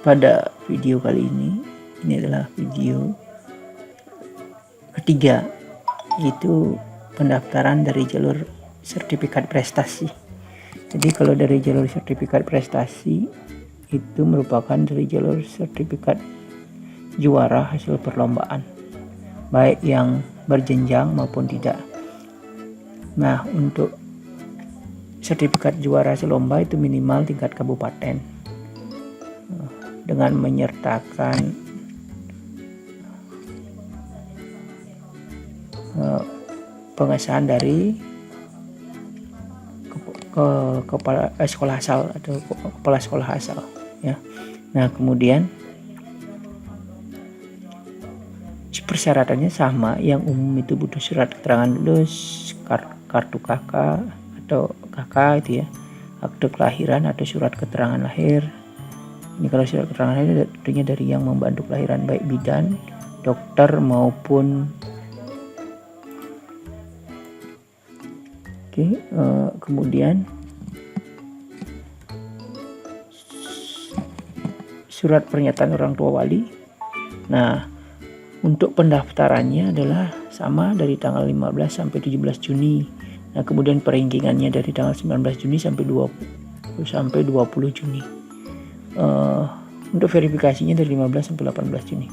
Pada video kali ini adalah video ketiga, yaitu pendaftaran dari jalur sertifikat prestasi. Jadi kalau dari jalur sertifikat prestasi itu merupakan dari jalur sertifikat juara hasil perlombaan, baik yang berjenjang maupun tidak. Nah, untuk sertifikat juara hasil lomba itu minimal tingkat kabupaten dengan menyertakan pengesahan dari kepala sekolah asal atau kepala sekolah asal, ya. Nah, kemudian persyaratannya sama, yang umum itu butuh surat keterangan lulus, kartu KK atau KK itu ya, akte kelahiran atau surat keterangan lahir. Ini kalau surat keterangan lahir tentunya dari yang membantu kelahiran, baik bidan, dokter maupun kemudian surat pernyataan orang tua wali. Nah, untuk pendaftarannya adalah sama dari tanggal 15 sampai 17 Juni. Nah, kemudian peringkingannya dari tanggal 19 Juni sampai 20 Juni. Untuk verifikasinya dari 15 sampai 18 Juni.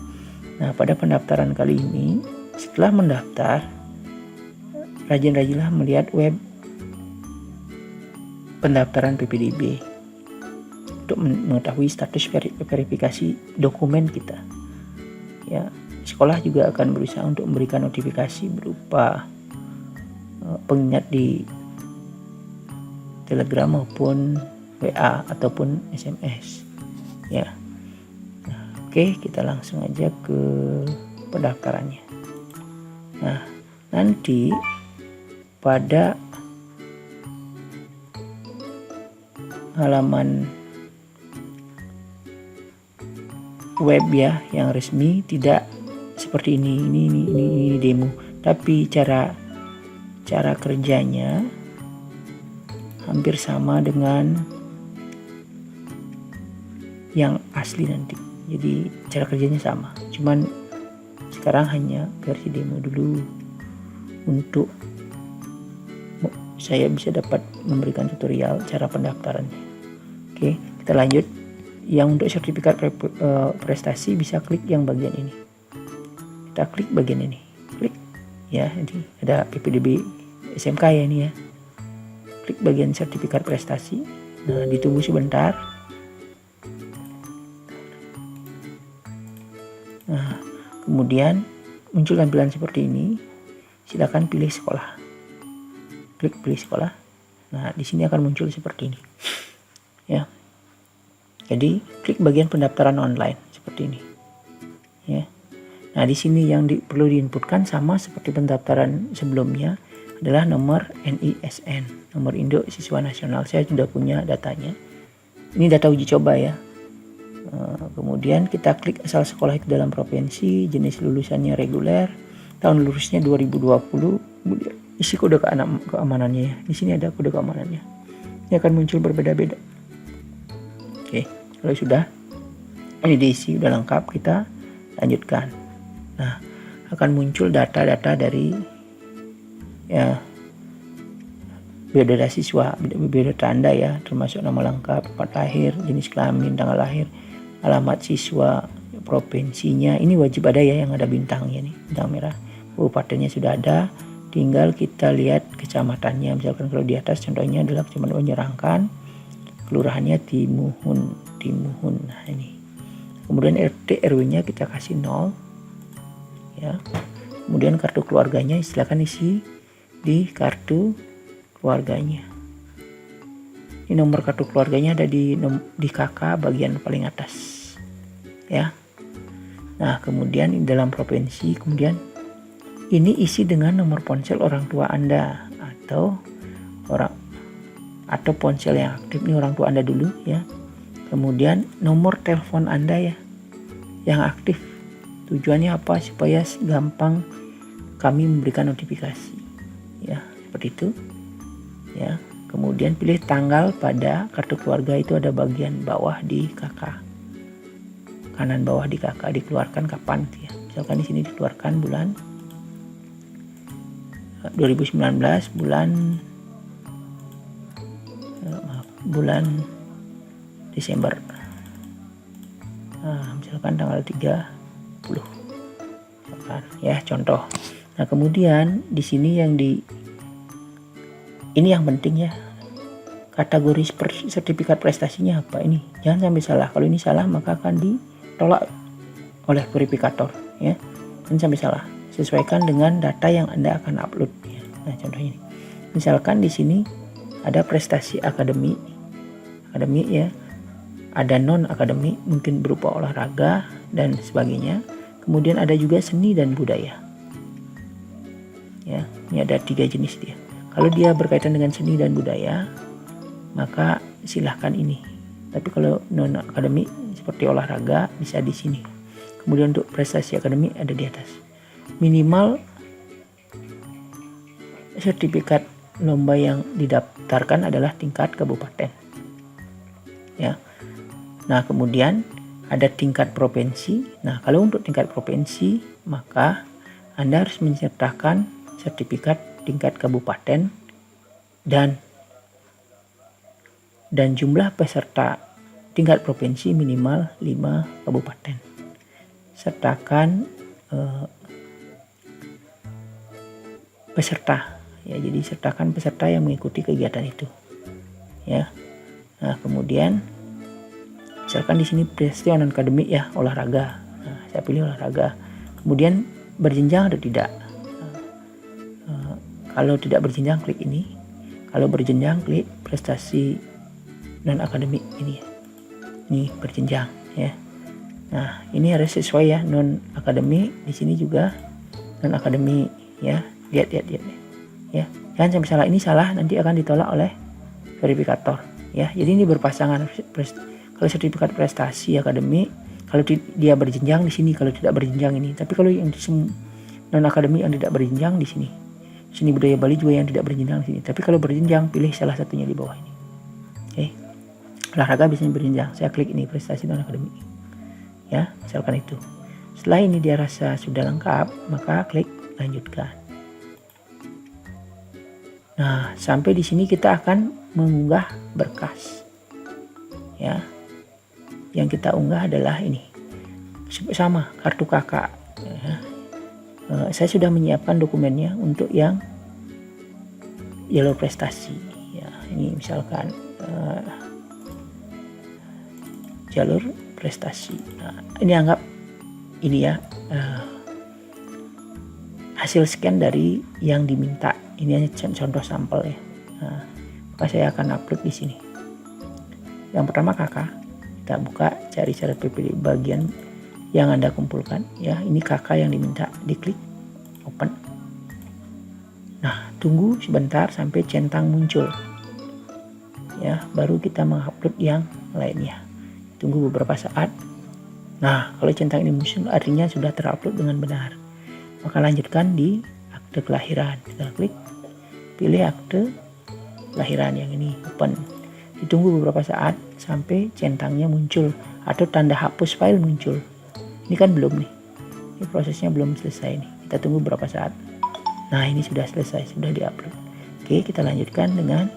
Nah, pada pendaftaran kali ini, setelah mendaftar, rajin-rajinlah melihat web pendaftaran PPDB untuk mengetahui status verifikasi dokumen kita. Ya, sekolah juga akan berusaha untuk memberikan notifikasi berupa pengingat di Telegram maupun WA ataupun SMS. Ya. Nah, oke, kita langsung aja ke pendaftarannya. Nah, nanti pada halaman web ya yang resmi tidak seperti ini demo, tapi cara kerjanya hampir sama dengan yang asli nanti. Jadi cara kerjanya sama, cuman sekarang hanya versi demo dulu untuk saya bisa dapat memberikan tutorial cara pendaftarannya. Oke, kita lanjut. Yang untuk sertifikat prestasi bisa klik yang bagian ini. Kita klik bagian ini, klik ya. Jadi ada PPDB SMK ya ini ya. Klik bagian sertifikat prestasi. Nah, ditunggu sebentar. Nah, kemudian muncul tampilan seperti ini. Silakan pilih sekolah. Klik pilih sekolah. Nah, di sini akan muncul seperti ini. Ya. Jadi, klik bagian pendaftaran online seperti ini. Ya. Nah, di sini yang perlu diinputkan sama seperti pendaftaran sebelumnya adalah nomor NISN, nomor induk siswa nasional. Saya sudah punya datanya. Ini data uji coba ya. Kemudian kita klik asal sekolah itu dalam provinsi, jenis lulusannya reguler, tahun lulusnya 2020, kemudian isi kode keamanannya ya. Di sini ada kode keamanannya. Ini akan muncul berbeda-beda. Oke, kalau sudah ini diisi udah lengkap, kita lanjutkan. Nah, akan muncul data-data dari ya biodata siswa, biodata Anda ya, termasuk nama lengkap, tempat lahir, jenis kelamin, tanggal lahir, alamat siswa, provinsinya. Ini wajib ada ya yang ada bintangnya nih, bintang merah. Kabupatennya sudah ada, tinggal kita lihat kecamatannya. Misalkan kalau di atas contohnya adalah Kecamatan Nyerangkan, kelurahannya Timuhun. Nah, ini. Kemudian RT RW-nya kita kasih 0. Ya. Kemudian kartu keluarganya silakan isi di kartu keluarganya. Ini nomor kartu keluarganya ada di KK bagian paling atas. Ya. Nah, kemudian di dalam provinsi, kemudian ini isi dengan nomor ponsel orang tua Anda atau ponsel yang aktif. Ini orang tua Anda dulu ya. Kemudian nomor telepon Anda ya yang aktif. Tujuannya apa? Supaya gampang kami memberikan notifikasi. Ya, seperti itu. Ya, kemudian pilih tanggal pada kartu keluarga, itu ada bagian bawah di KK. Kanan bawah di KK, dikeluarkan kapan ya. Misalkan di sini dikeluarkan bulan 2019 bulan Desember. Misalkan tanggal 30. Misalkan, ya contoh. Nah, kemudian di sini ini yang penting ya. Kategori sertifikat prestasinya apa ini? Jangan sampai salah. Kalau ini salah maka akan ditolak oleh verifikator ya. Jangan sampai salah. Sesuaikan dengan data yang Anda akan upload ya. Nah, contoh ini. Misalkan di sini ada prestasi akademik ya. Ada non akademik, mungkin berupa olahraga dan sebagainya. Kemudian ada juga seni dan budaya. Ya, ini ada 3 jenis dia. Kalau dia berkaitan dengan seni dan budaya, maka silahkan ini. Tapi kalau non akademik seperti olahraga bisa di sini. Kemudian untuk prestasi akademik ada di atas. Minimal sertifikat lomba yang didaftarkan adalah tingkat kabupaten. Ya. Nah, kemudian ada tingkat provinsi. Nah, kalau untuk tingkat provinsi, maka Anda harus menyertakan sertifikat tingkat kabupaten dan jumlah peserta tingkat provinsi minimal 5 kabupaten. Sertakan peserta ya, jadi sertakan peserta yang mengikuti kegiatan itu ya. Nah, kemudian misalkan di sini prestasi non akademik ya, olahraga. Nah, saya pilih olahraga. Kemudian berjenjang atau tidak. Kalau tidak berjenjang klik ini. Kalau berjenjang klik prestasi non akademik ini. Ini berjenjang ya. Nah, ini harus sesuai ya, non akademik di sini juga non akademik ya. Lihat ya. Jangan sampai salah, ini salah nanti akan ditolak oleh verifikator ya. Jadi ini berpasangan. Kalau sertifikat prestasi akademik, kalau dia berjenjang di sini, kalau tidak berjenjang ini. Tapi kalau yang non akademik yang tidak berjenjang di sini. Seni budaya Bali juga yang tidak berjenjang di sini. Tapi kalau berjenjang, pilih salah satunya di bawah ini. Oke. Olahraga biasanya berjenjang. Saya klik ini prestasi non akademik. Ya, misalkan itu. Setelah ini dia rasa sudah lengkap, maka klik lanjutkan. Nah, sampai di sini kita akan mengunggah berkas. Ya. Yang kita unggah adalah ini. Sama kartu kakak. Ya. Saya sudah menyiapkan dokumennya untuk yang jalur prestasi ya. Ini misalkan jalur prestasi. Nah, ini anggap ini ya hasil scan dari yang diminta. Ini hanya contoh sampel ya. Nah, maka saya akan upload di sini. Yang pertama kakak, kita buka cari syarat PPD bagian yang Anda kumpulkan ya. Ini kakak yang diminta, diklik open. Nah, tunggu sebentar sampai centang muncul ya, baru kita mengupload yang lainnya. Tunggu beberapa saat. Nah, kalau centang ini muncul artinya sudah terupload dengan benar. Maka lanjutkan di akte kelahiran. Kita klik, pilih akte kelahiran yang ini, open. Ditunggu beberapa saat sampai centangnya muncul atau tanda hapus file muncul. Ini kan belum nih. Ini prosesnya belum selesai nih. Kita tunggu beberapa saat. Nah, ini sudah selesai, sudah diupload. Oke, kita lanjutkan dengan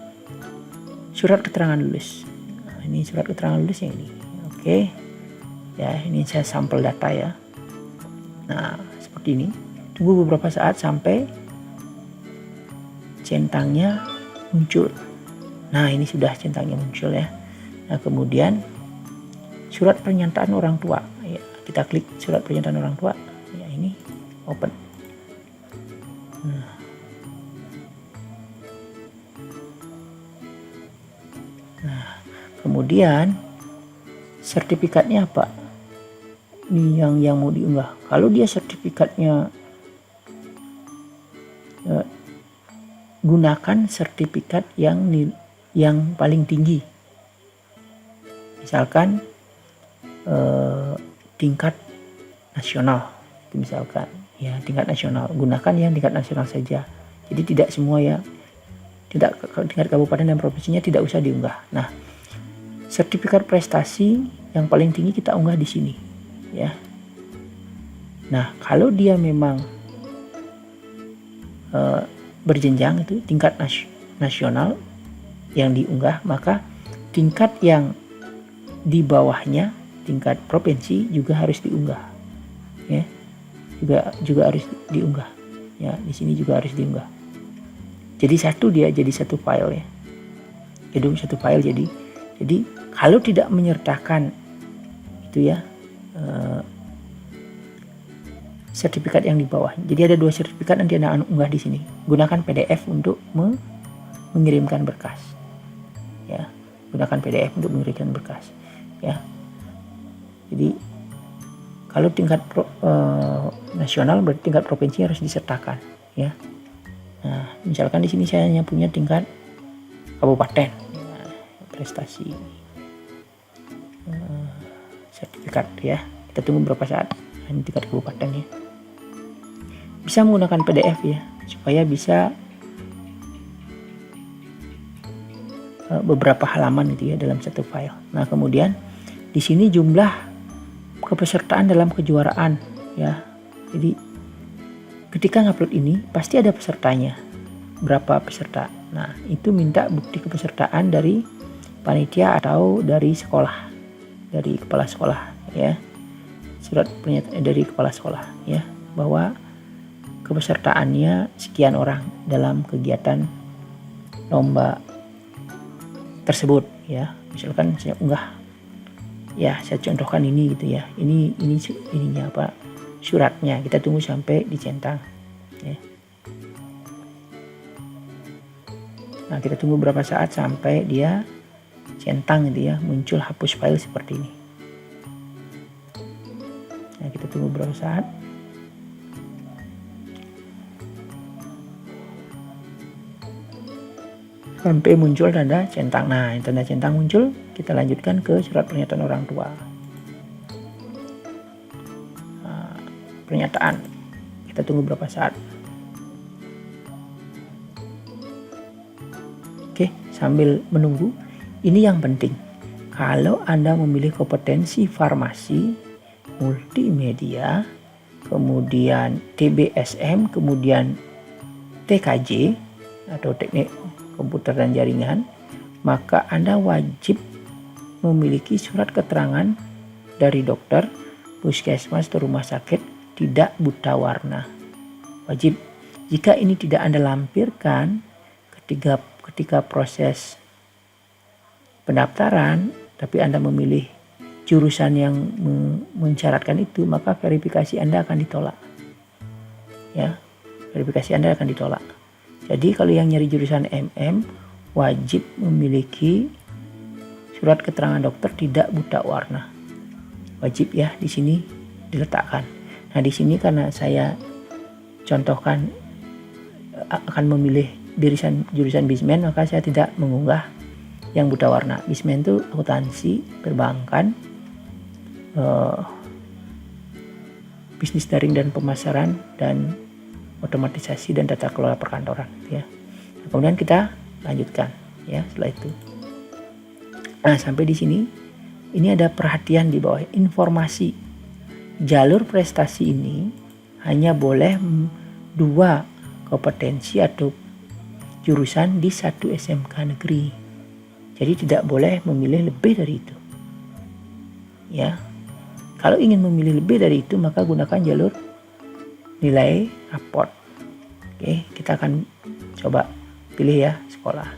surat keterangan lulus. Nah, ini surat keterangan lulus yang ini. Oke. Ya, ini saya sampel data ya. Nah, seperti ini. Tunggu beberapa saat sampai centangnya muncul. Nah, ini sudah centangnya muncul ya. Nah, kemudian surat pernyataan orang tua. Ya, kita klik surat pernyataan orang tua. Ya, ini open. Nah, kemudian sertifikatnya apa? Ini yang mau diunggah. Kalau dia sertifikatnya gunakan sertifikat yang paling tinggi. Misalkan tingkat nasional itu misalkan ya tingkat nasional, gunakan yang tingkat nasional saja. Jadi tidak semua ya, tidak tingkat kabupaten dan provinsinya tidak usah diunggah. Nah, sertifikat prestasi yang paling tinggi kita unggah di sini ya. Nah, kalau dia memang berjenjang itu tingkat nasional yang diunggah, maka tingkat yang di bawahnya tingkat provinsi juga harus diunggah ya, juga harus diunggah ya. Di sini juga harus diunggah, jadi jadi satu file ya, satu file. Jadi kalau tidak menyertakan itu ya sertifikat yang di bawah, jadi ada 2 sertifikat nanti Anda unggah di sini. Gunakan PDF untuk mengirimkan berkas ya, gunakan PDF untuk mengirimkan berkas ya. Jadi kalau tingkat nasional berarti tingkat provinsi harus disertakan ya. Nah, misalkan di sini saya hanya punya tingkat kabupaten ya, prestasi sertifikat ya. Kita tunggu berapa saat, hanya tingkat kabupaten ya. Bisa menggunakan PDF ya, supaya bisa beberapa halaman itu ya dalam satu file. Nah, kemudian di sini jumlah kepesertaan dalam kejuaraan ya. Jadi ketika ngupload ini pasti ada pesertanya, berapa peserta. Nah, itu minta bukti kepesertaan dari panitia atau dari sekolah, dari kepala sekolah ya. Surat pernyataan dari kepala sekolah ya, bahwa kepesertaannya sekian orang dalam kegiatan lomba tersebut ya. Misalkan saya unggah ya, saya contohkan ini gitu ya, ininya apa, suratnya. Kita tunggu sampai dicentang ya. Nah, kita tunggu berapa saat sampai dia centang gitu ya, muncul hapus file seperti ini. Nah, kita tunggu berapa saat. Sampai muncul tanda centang. Nah, tanda centang muncul, kita lanjutkan ke surat pernyataan orang tua. Nah, pernyataan, kita tunggu berapa saat. Oke, sambil menunggu, ini yang penting. Kalau Anda memilih kompetensi farmasi, multimedia, kemudian TBSM, kemudian TKJ atau teknik komputer dan jaringan, maka Anda wajib memiliki surat keterangan dari dokter, puskesmas atau rumah sakit tidak buta warna. Wajib. Jika ini tidak Anda lampirkan ketika proses pendaftaran, tapi Anda memilih jurusan yang mensyaratkan itu, maka verifikasi Anda akan ditolak. Ya, verifikasi Anda akan ditolak. Jadi kalau yang nyari jurusan MM wajib memiliki surat keterangan dokter tidak buta warna. Wajib ya, di sini diletakkan. Nah, di sini karena saya contohkan akan memilih jurusan bismen, maka saya tidak mengunggah yang buta warna. Bismen itu akuntansi, perbankan, bisnis daring dan pemasaran, dan otomatisasi dan tata kelola perkantoran ya. Nah, kemudian kita lanjutkan ya setelah itu. Nah, sampai di sini ini ada perhatian di bawah informasi. Jalur prestasi ini hanya boleh 2 kompetensi atau jurusan di 1 SMK negeri. Jadi tidak boleh memilih lebih dari itu. Ya. Kalau ingin memilih lebih dari itu, maka gunakan jalur nilai raport. Oke, kita akan coba pilih ya sekolah.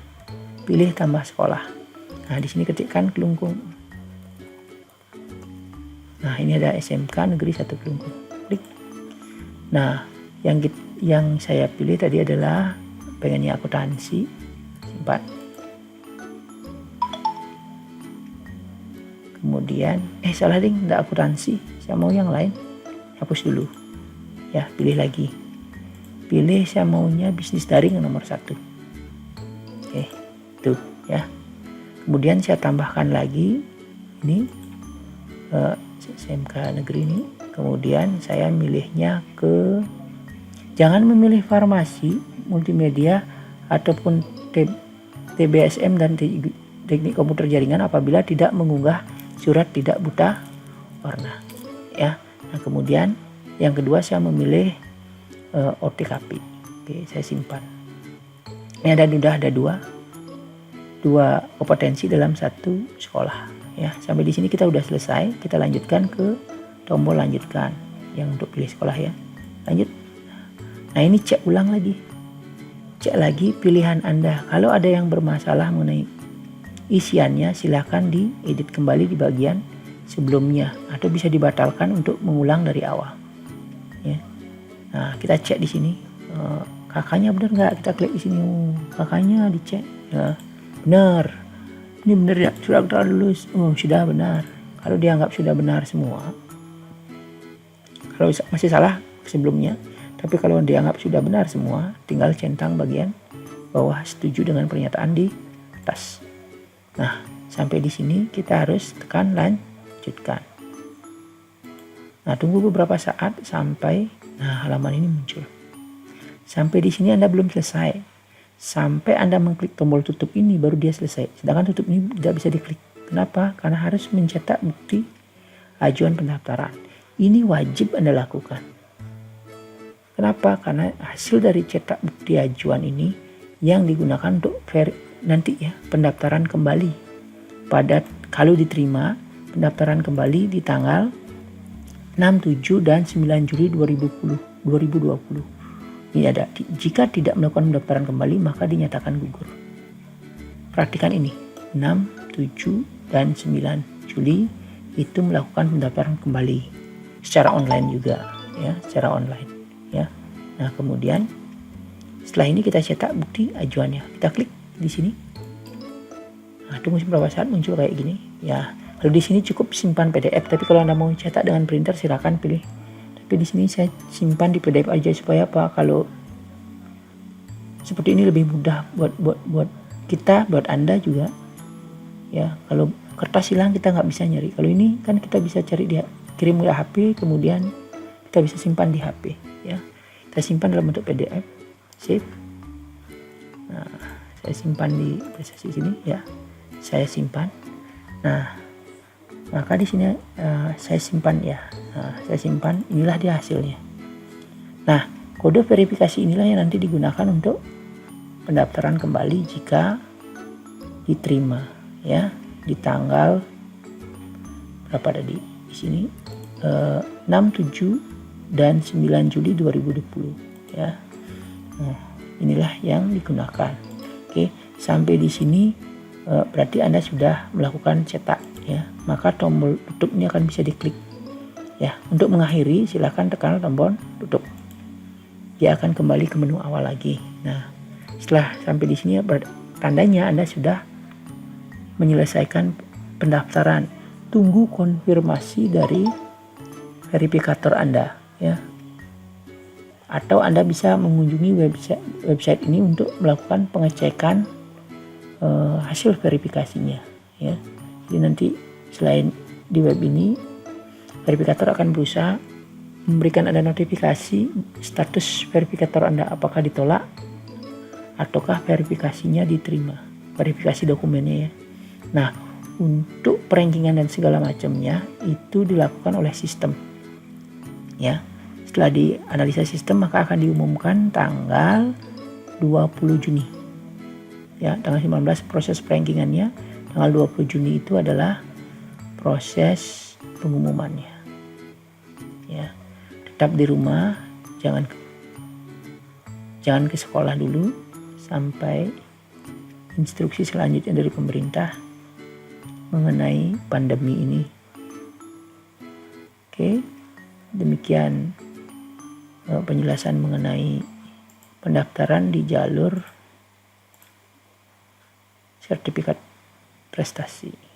Pilih tambah sekolah. Nah, di sini ketikkan Kelungkung. Nah, ini ada SMK Negeri 1 Kelungkung. Klik. Nah, yang saya pilih tadi adalah pengennya akuntansi. Simpan. Kemudian salah ding, enggak akuntansi. Saya mau yang lain. Hapus dulu. Ya, pilih lagi. Pilih saya maunya bisnis daring nomor 1. Oke, tuh ya. Kemudian saya tambahkan lagi ini SMK negeri ini kemudian saya milihnya ke, jangan memilih farmasi, multimedia ataupun TBSM dan teknik komputer jaringan apabila tidak mengunggah surat tidak buta warna ya. Nah kemudian yang kedua saya memilih OTKP. Oke, saya simpan. Ini udah ada dua kompetensi dalam satu sekolah ya. Sampai di sini kita udah selesai. Kita lanjutkan ke tombol lanjutkan yang untuk pilih sekolah ya. Lanjut. Nah ini cek ulang lagi. Cek lagi pilihan Anda. Kalau ada yang bermasalah mengenai isiannya, silakan diedit kembali di bagian sebelumnya atau bisa dibatalkan untuk mengulang dari awal. Ya. Nah kita cek di sini. Kakaknya benar nggak? Kita klik di sini. Kakaknya dicek. Ya, benar. Ini benar ya, sudah lulus. Sudah benar. Kalau dianggap sudah benar semua. Kalau masih salah sebelumnya, tapi kalau dianggap sudah benar semua, tinggal centang bagian bawah setuju dengan pernyataan di atas. Nah, sampai di sini kita harus tekan lanjutkan. Nah, tunggu beberapa saat sampai halaman ini muncul. Sampai di sini Anda belum selesai. Sampai Anda mengklik tombol tutup ini baru dia selesai. Sedangkan tutup ini tidak bisa diklik. Kenapa? Karena harus mencetak bukti ajuan pendaftaran. Ini wajib Anda lakukan. Kenapa? Karena hasil dari cetak bukti ajuan ini yang digunakan untuk nanti ya pendaftaran kembali. Pada kalau diterima pendaftaran kembali di tanggal 6, 7 dan 9 Juli 2020. Ini ada, jika tidak melakukan pendaftaran kembali maka dinyatakan gugur. Perhatikan ini, 6, 7 dan 9 Juli itu melakukan pendaftaran kembali secara online juga ya, secara online ya. Nah, kemudian setelah ini kita cetak bukti ajuannya. Kita klik di sini. Nah, tunggu beberapa saat muncul kayak gini ya. Kalau di sini cukup simpan PDF, tapi kalau Anda mau cetak dengan printer silakan pilih. Tapi di sini saya simpan di PDF aja supaya apa? Kalau seperti ini lebih mudah buat kita, buat Anda juga. Ya, kalau kertas hilang kita nggak bisa nyari. Kalau ini kan kita bisa cari dia, kirim ke HP, kemudian kita bisa simpan di HP. Ya, kita simpan dalam bentuk PDF, save. Nah, saya simpan di prestasi sini ya. Saya simpan. Nah, maka di sini saya simpan ya. Nah, saya simpan, inilah dia hasilnya. Nah, kode verifikasi inilah yang nanti digunakan untuk pendaftaran kembali jika diterima ya di tanggal berapa tadi di sini 6, 7 dan 9 Juli 2020 ya. Nah, inilah yang digunakan. Oke, sampai di sini berarti Anda sudah melakukan cetak ya. Maka tombol tutup ini akan bisa diklik. Ya, untuk mengakhiri silakan tekan tombol tutup. Dia akan kembali ke menu awal lagi. Nah, setelah sampai di sini tandanya Anda sudah menyelesaikan pendaftaran. Tunggu konfirmasi dari verifikator Anda ya. Atau Anda bisa mengunjungi website ini untuk melakukan pengecekan hasil verifikasinya ya. Jadi nanti selain di web ini, verifikator akan berusaha memberikan Anda notifikasi status verifikator Anda apakah ditolak ataukah verifikasinya diterima, verifikasi dokumennya ya. Nah, untuk perankingan dan segala macamnya itu dilakukan oleh sistem ya. Setelah dianalisa sistem maka akan diumumkan tanggal 20 Juni ya. Tanggal 19 proses perankingannya, tanggal 20 Juni itu adalah proses pengumumannya ya. Tetap di rumah, jangan ke sekolah dulu sampai instruksi selanjutnya dari pemerintah mengenai pandemi ini. Oke, demikian penjelasan mengenai pendaftaran di jalur sertifikat prestasi.